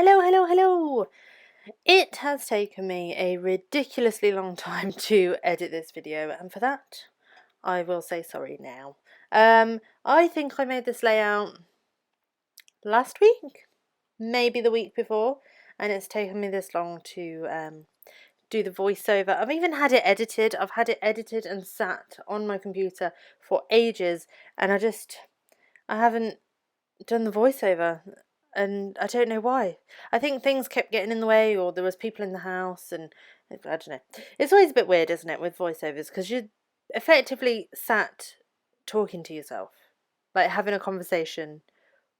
Hello. It has taken me a ridiculously long time to edit this video, and for that, I will say sorry now. I think I made this layout last week, maybe the week before, and it's taken me this long to do the voiceover. I've even had it edited. I've had it edited and sat on my computer for ages, and I haven't done the voiceover, and I don't know why. I think things kept getting in the way, or there was people in the house, and I don't know. It's always a bit weird, isn't it, with voiceovers, because you're effectively sat talking to yourself, like having a conversation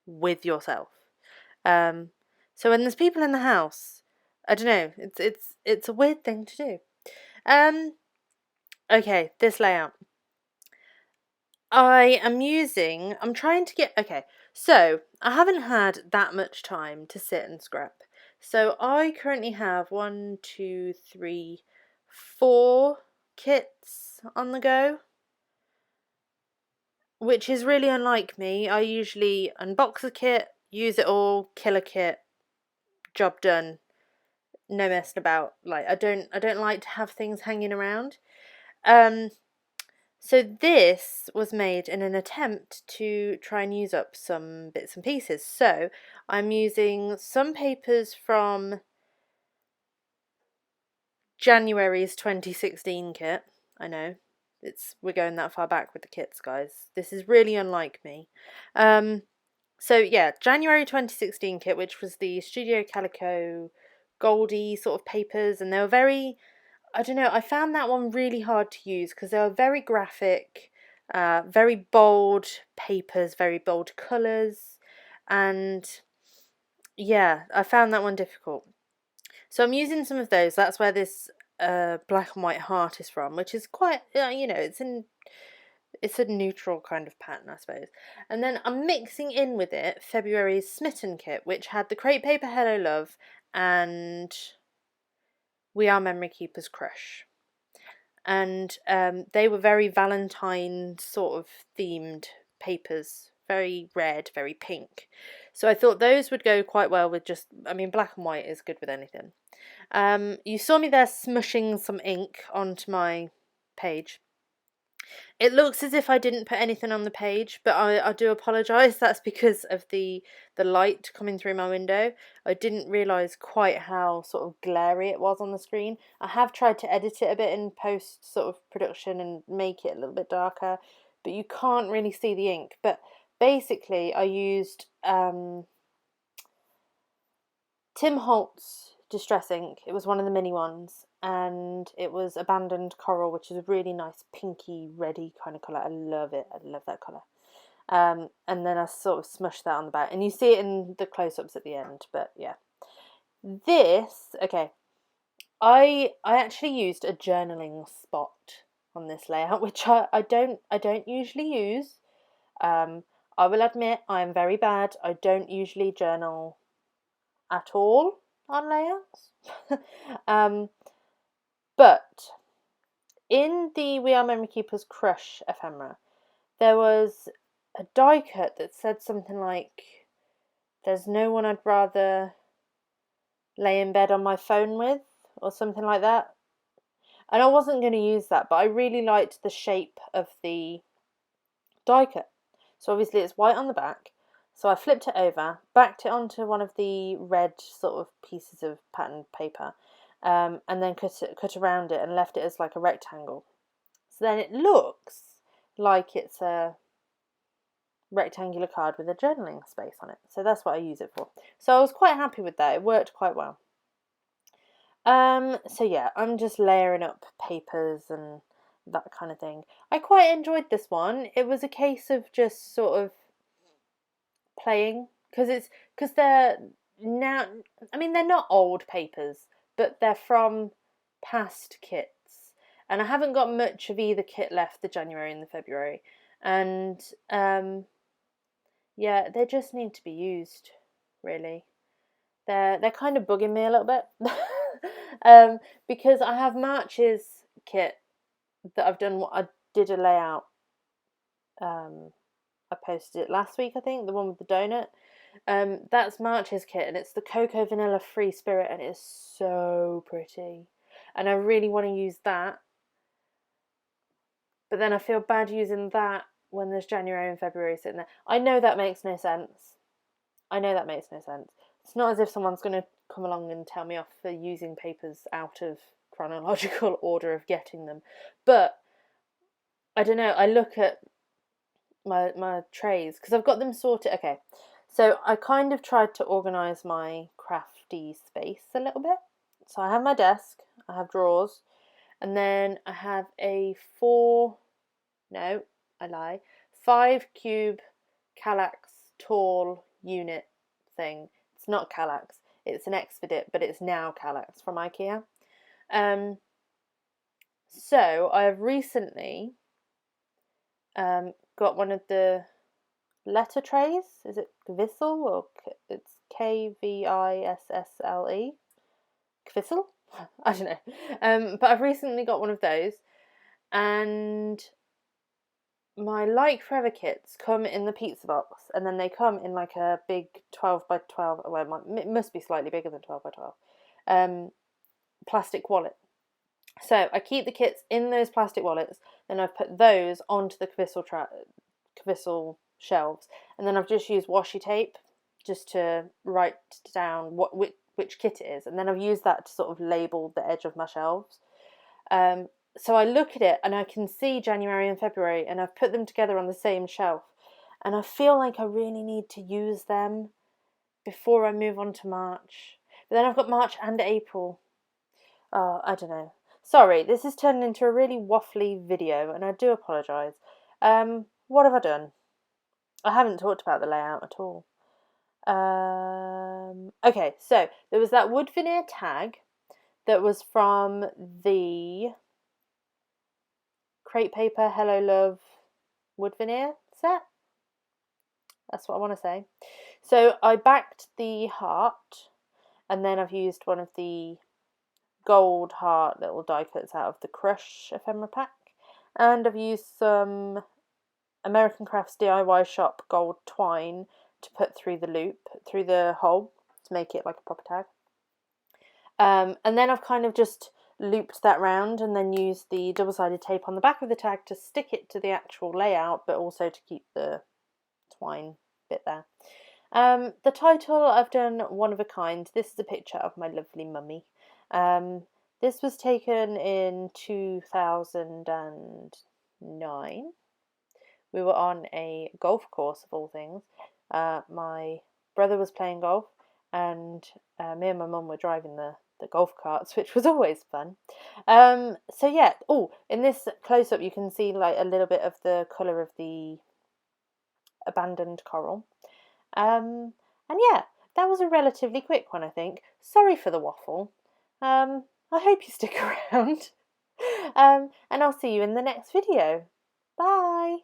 with yourself. So when there's people in the house, I don't know. It's a weird thing to do. Okay, this layout. I'm trying to get, okay, so I haven't had that much time to sit and scrap. So I currently have 4 kits on the go, which is really unlike me. I usually unbox a kit, use it all, kill a kit, job done, no messing about. Like I don't like to have things hanging around. So this was made in an attempt to try and use up some bits and pieces. So I'm using some papers from January's 2016 kit. I know, we're going that far back with the kits, guys. This is really unlike me. So yeah, January 2016 kit, which was the Studio Calico Goldie sort of papers, and they were very, I don't know, I found that one really hard to use because they were very graphic, very bold papers, very bold colours, and yeah, I found that one difficult. So I'm using some of those. That's where this black and white heart is from, which is quite, it's a neutral kind of pattern, I suppose. And then I'm mixing in with it February's Smitten kit, which had the crepe paper Hello Love and We Are Memory Keepers Crush. And they were very Valentine sort of themed papers, very red, very pink. So I thought those would go quite well with black and white is good with anything. You saw me there smushing some ink onto my page. It looks as if I didn't put anything on the page, but I do apologise. That's because of the light coming through my window. I didn't realise quite how sort of glary it was on the screen. I have tried to edit it a bit in post sort of production and make it a little bit darker, but you can't really see the ink. But basically I used Tim Holtz Distress ink. It was one of the mini ones, and it was Abandoned Coral, which is a really nice pinky reddy kind of colour. I love it. I love that colour. And then I sort of smushed that on the back, and you see it in the close-ups at the end. But yeah, okay, I actually used a journaling spot on this layout, which I don't usually use. I will admit I am very bad. I don't usually journal at all on layouts. But in the We Are Memory Keepers Crush ephemera, there was a die cut that said something like, "There's no one I'd rather lay in bed on my phone with," or something like that. And I wasn't going to use that, but I really liked the shape of the die cut. So obviously it's white on the back. So I flipped it over, backed it onto one of the red sort of pieces of patterned paper, and then cut around it and left it as like a rectangle. So then it looks like it's a rectangular card with a journaling space on it. So that's what I use it for. So I was quite happy with that. It worked quite well. So yeah, I'm just layering up papers and that kind of thing. I quite enjoyed this one. It was a case of just sort of playing, because they're now, they're not old papers, but they're from past kits, and I haven't got much of either kit left, the January and the February, and yeah, they just need to be used, really. They're kind of bugging me a little bit. Because I have March's kit that I've done. I did a layout. I posted it last week, I think, the one with the donut. That's March's kit, and it's the Cocoa Vanilla Free Spirit, and it's so pretty. And I really want to use that. But then I feel bad using that when there's January and February sitting there. I know that makes no sense. I know that makes no sense. It's not as if someone's going to come along and tell me off for using papers out of chronological order of getting them. But I don't know, I look at my trays, because I've got them sorted. Okay, so I kind of tried to organise my crafty space a little bit. So I have my desk, I have drawers, and then I have a 5 cube Kallax tall unit thing. It's not Kallax, it's an Expedit, but it's now Kallax from IKEA. So I've recently got one of the letter trays. Is it Kvissel, or it's Kvissle? Kvissel? I don't know. But I've recently got one of those, and my Like Forever kits come in the pizza box, and then they come in like a big 12 by 12, well, it must be slightly bigger than 12 by 12, plastic wallet. So I keep the kits in those plastic wallets, then I've put those onto the Kvissel shelves, and then I've just used washi tape just to write down which kit it is, and then I've used that to sort of label the edge of my shelves. So I look at it and I can see January and February, and I've put them together on the same shelf, and I feel like I really need to use them before I move on to March. But then I've got March and April. Oh, I don't know. Sorry, this has turned into a really waffly video, and I do apologise. What have I done? I haven't talked about the layout at all. Okay, so there was that wood veneer tag that was from the Crepe Paper Hello Love wood veneer set. That's what I want to say. So I backed the heart, and then I've used one of the gold heart little die cuts out of the Crush ephemera pack, and I've used some American Crafts DIY shop gold twine to put through the hole to make it like a proper tag. And then I've kind of just looped that round, and then used the double-sided tape on the back of the tag to stick it to the actual layout, but also to keep the twine bit there. The title, I've done one of a kind. This is a picture of my lovely mummy. This was taken in 2009. We were on a golf course, of all things. My brother was playing golf, and me and my mum were driving the golf carts, which was always fun. So yeah, in this close-up you can see like a little bit of the colour of the abandoned coral. And yeah, that was a relatively quick one, I think. Sorry for the waffle. I hope you stick around. And I'll see you in the next video. Bye!